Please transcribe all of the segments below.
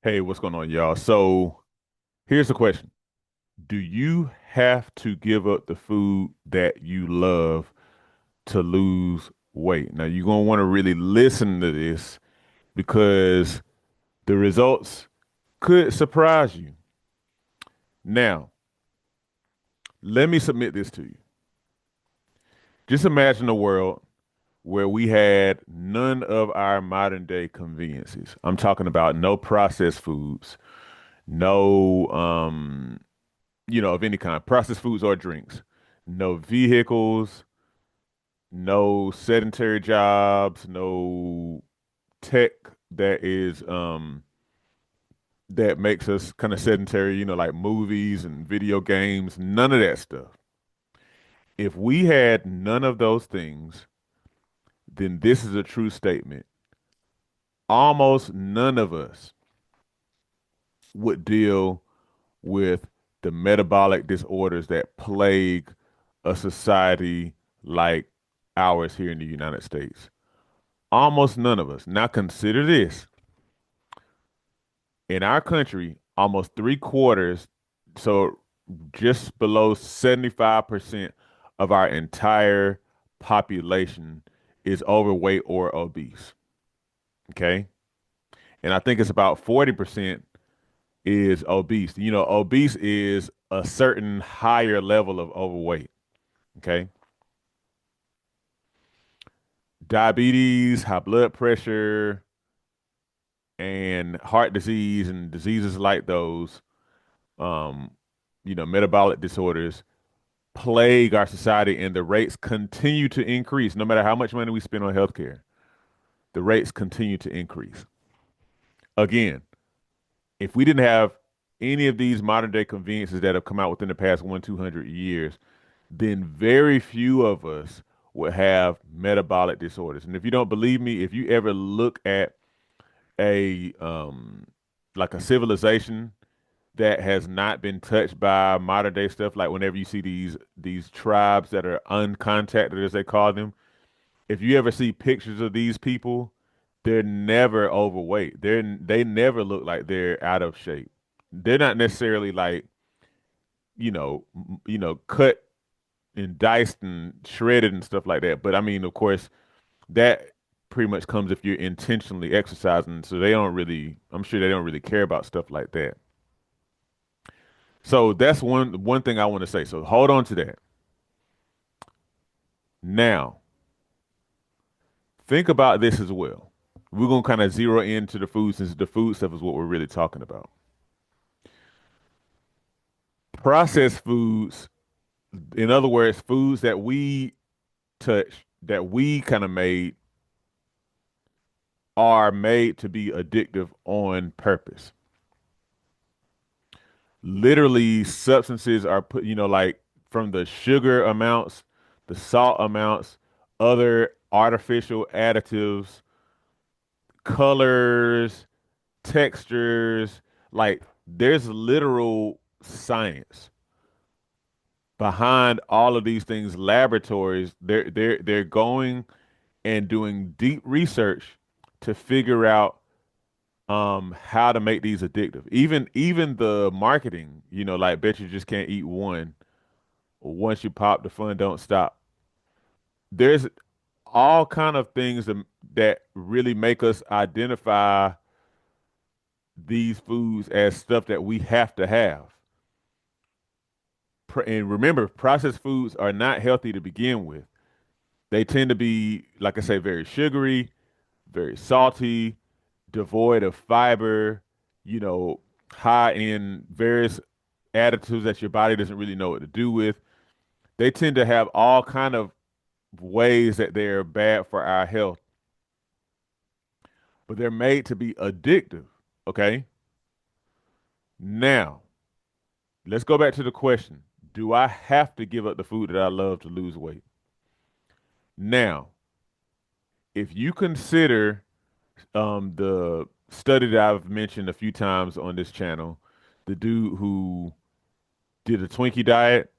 Hey, what's going on, y'all? So here's the question. Do you have to give up the food that you love to lose weight? Now, you're going to want to really listen to this because the results could surprise you. Now, let me submit this to you. Just imagine a world where we had none of our modern day conveniences. I'm talking about no processed foods, no of any kind, processed foods or drinks, no vehicles, no sedentary jobs, no tech that is that makes us kind of sedentary, like movies and video games, none of that stuff. If we had none of those things, then this is a true statement. Almost none of us would deal with the metabolic disorders that plague a society like ours here in the United States. Almost none of us. Now consider this. In our country, almost three quarters, so just below 75% of our entire population is overweight or obese. Okay. And I think it's about 40% is obese. Obese is a certain higher level of overweight. Okay. Diabetes, high blood pressure, and heart disease and diseases like those, um, metabolic disorders plague our society, and the rates continue to increase no matter how much money we spend on healthcare. The rates continue to increase. Again, if we didn't have any of these modern day conveniences that have come out within the past 200 years, then very few of us would have metabolic disorders. And if you don't believe me, if you ever look at a like a civilization that has not been touched by modern day stuff, like whenever you see these tribes that are uncontacted as they call them, if you ever see pictures of these people, they're never overweight. They never look like they're out of shape. They're not necessarily like, cut and diced and shredded and stuff like that. But I mean, of course, that pretty much comes if you're intentionally exercising. So they don't really, I'm sure they don't really care about stuff like that. So that's one thing I want to say. So hold on to that. Now, think about this as well. We're gonna kind of zero into the food since the food stuff is what we're really talking about. Processed foods, in other words, foods that we touch, that we kind of made, are made to be addictive on purpose. Literally, substances are put, like from the sugar amounts, the salt amounts, other artificial additives, colors, textures, like there's literal science behind all of these things. Laboratories, they're going and doing deep research to figure out how to make these addictive. Even the marketing, like bet you just can't eat one. Once you pop, the fun don't stop. There's all kind of things that really make us identify these foods as stuff that we have to have. And remember, processed foods are not healthy to begin with. They tend to be, like I say, very sugary, very salty, devoid of fiber, you know, high in various additives that your body doesn't really know what to do with. They tend to have all kind of ways that they're bad for our health, but they're made to be addictive. Okay. Now, let's go back to the question. Do I have to give up the food that I love to lose weight? Now, if you consider the study that I've mentioned a few times on this channel, the dude who did a Twinkie diet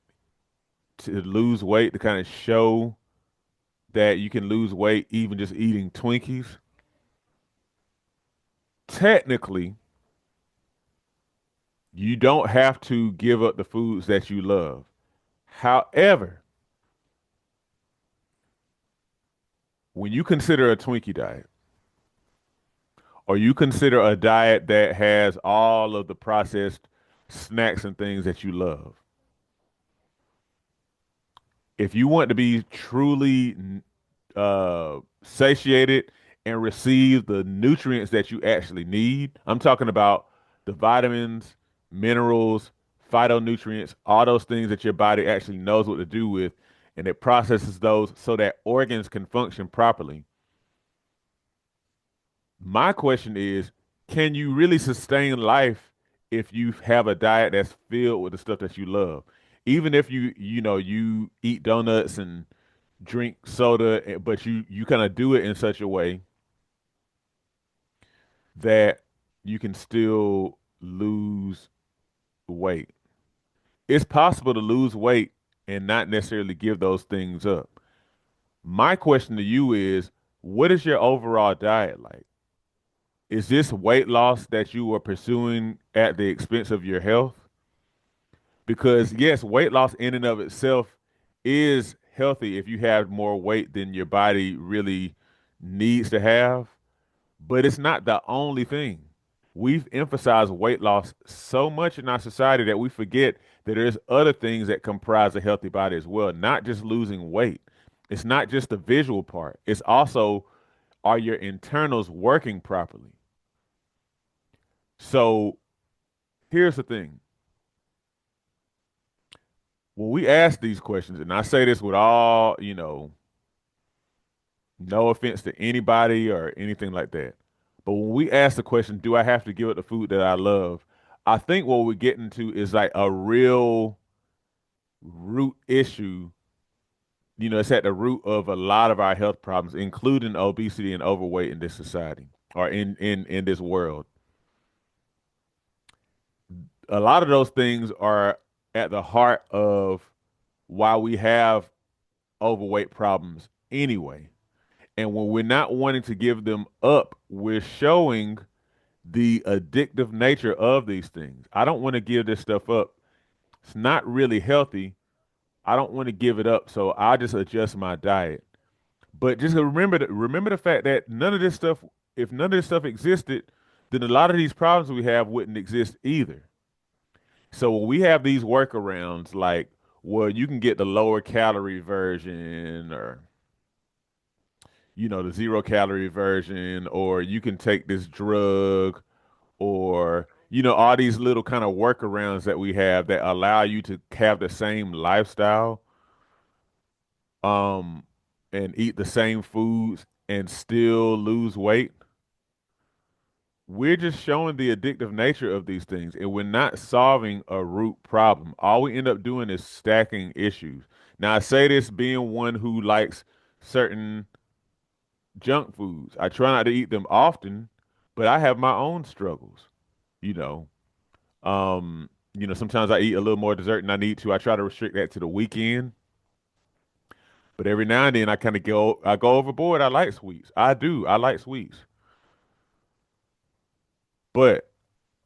to lose weight to kind of show that you can lose weight even just eating Twinkies. Technically, You don't have to give up the foods that you love. However, when you consider a Twinkie diet, or you consider a diet that has all of the processed snacks and things that you love, if you want to be truly satiated and receive the nutrients that you actually need, I'm talking about the vitamins, minerals, phytonutrients, all those things that your body actually knows what to do with, and it processes those so that organs can function properly. My question is, can you really sustain life if you have a diet that's filled with the stuff that you love? Even if you eat donuts and drink soda, but you kind of do it in such a way that you can still lose weight. It's possible to lose weight and not necessarily give those things up. My question to you is, what is your overall diet like? Is this weight loss that you are pursuing at the expense of your health? Because yes, weight loss in and of itself is healthy if you have more weight than your body really needs to have, but it's not the only thing. We've emphasized weight loss so much in our society that we forget that there's other things that comprise a healthy body as well, not just losing weight. It's not just the visual part. It's also, are your internals working properly? So here's the thing. When we ask these questions, and I say this with all, no offense to anybody or anything like that, but when we ask the question, do I have to give up the food that I love? I think what we're getting to is like a real root issue. It's at the root of a lot of our health problems, including obesity and overweight in this society or in this world. A lot of those things are at the heart of why we have overweight problems anyway. And when we're not wanting to give them up, we're showing the addictive nature of these things. I don't want to give this stuff up. It's not really healthy. I don't want to give it up, so I'll just adjust my diet. But just remember the fact that if none of this stuff existed, then a lot of these problems we have wouldn't exist either. So when we have these workarounds, like, well, you can get the lower calorie version, or the 0 calorie version, or you can take this drug, or all these little kind of workarounds that we have that allow you to have the same lifestyle, um, and eat the same foods and still lose weight. We're just showing the addictive nature of these things, and we're not solving a root problem. All we end up doing is stacking issues. Now, I say this being one who likes certain junk foods. I try not to eat them often, but I have my own struggles. You know, sometimes I eat a little more dessert than I need to. I try to restrict that to the weekend, but every now and then I go overboard. I like sweets. I do. I like sweets, but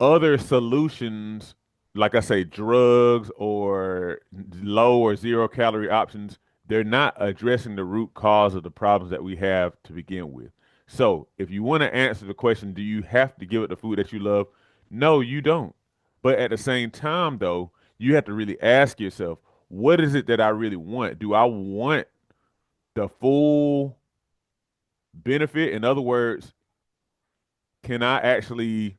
other solutions, like I say, drugs or low or 0 calorie options, they're not addressing the root cause of the problems that we have to begin with. So, if you want to answer the question, do you have to give it the food that you love? No, you don't. But at the same time, though, you have to really ask yourself, what is it that I really want? Do I want the full benefit? In other words, can I actually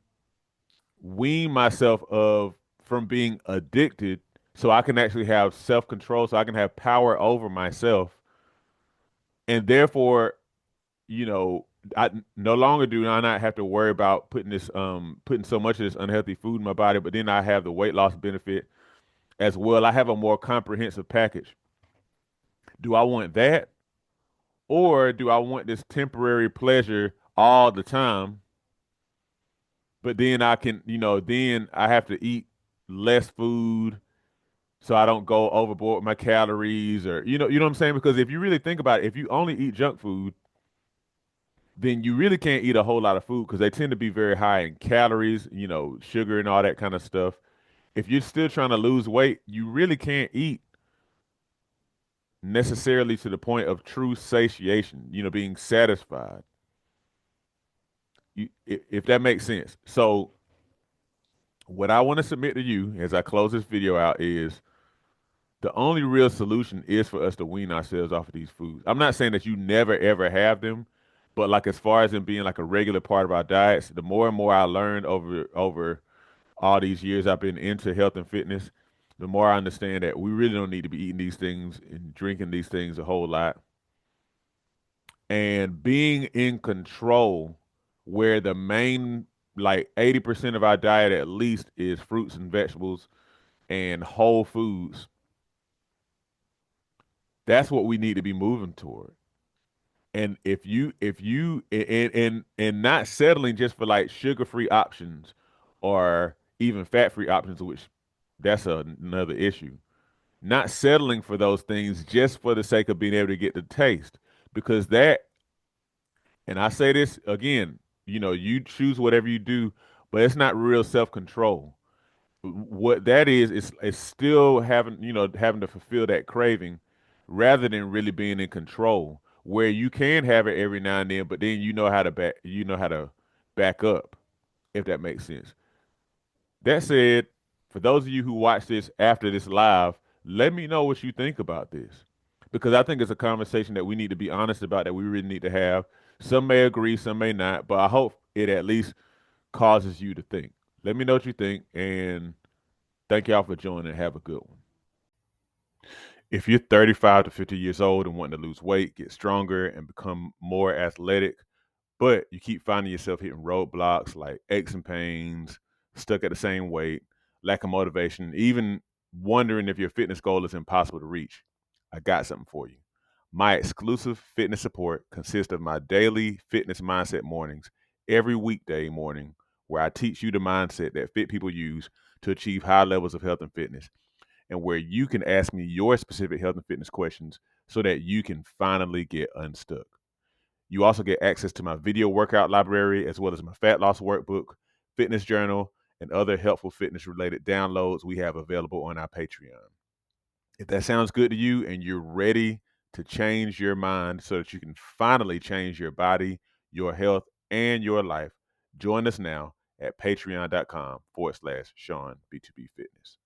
wean myself of from being addicted so I can actually have self-control, so I can have power over myself, and therefore, you know, I no longer do I not have to worry about putting so much of this unhealthy food in my body, but then I have the weight loss benefit as well. I have a more comprehensive package. Do I want that, or do I want this temporary pleasure all the time? But then then I have to eat less food so I don't go overboard with my calories, or you know what I'm saying? Because if you really think about it, if you only eat junk food, then you really can't eat a whole lot of food because they tend to be very high in calories, sugar and all that kind of stuff. If you're still trying to lose weight, you really can't eat necessarily to the point of true satiation, being satisfied. If that makes sense. So, what I want to submit to you as I close this video out is the only real solution is for us to wean ourselves off of these foods. I'm not saying that you never ever have them, but like as far as them being like a regular part of our diets, the more and more I learned over all these years I've been into health and fitness, the more I understand that we really don't need to be eating these things and drinking these things a whole lot. And being in control, where the main, like 80% of our diet at least, is fruits and vegetables and whole foods. That's what we need to be moving toward. And if you and not settling just for like sugar-free options or even fat-free options, which that's another issue. Not settling for those things just for the sake of being able to get the taste, because that, and I say this again, you choose whatever you do, but it's not real self-control. What that is still having to fulfill that craving rather than really being in control, where you can have it every now and then, but then you know how to back up, if that makes sense. That said, for those of you who watch this after this live, let me know what you think about this, because I think it's a conversation that we need to be honest about, that we really need to have. Some may agree, some may not, but I hope it at least causes you to think. Let me know what you think, and thank y'all for joining. Have a good one. If you're 35 to 50 years old and wanting to lose weight, get stronger, and become more athletic, but you keep finding yourself hitting roadblocks like aches and pains, stuck at the same weight, lack of motivation, even wondering if your fitness goal is impossible to reach, I got something for you. My exclusive fitness support consists of my daily fitness mindset mornings every weekday morning, where I teach you the mindset that fit people use to achieve high levels of health and fitness, and where you can ask me your specific health and fitness questions so that you can finally get unstuck. You also get access to my video workout library, as well as my fat loss workbook, fitness journal, and other helpful fitness related downloads we have available on our Patreon. If that sounds good to you and you're ready to change your mind so that you can finally change your body, your health, and your life, join us now at patreon.com/Shawn B2B Fitness.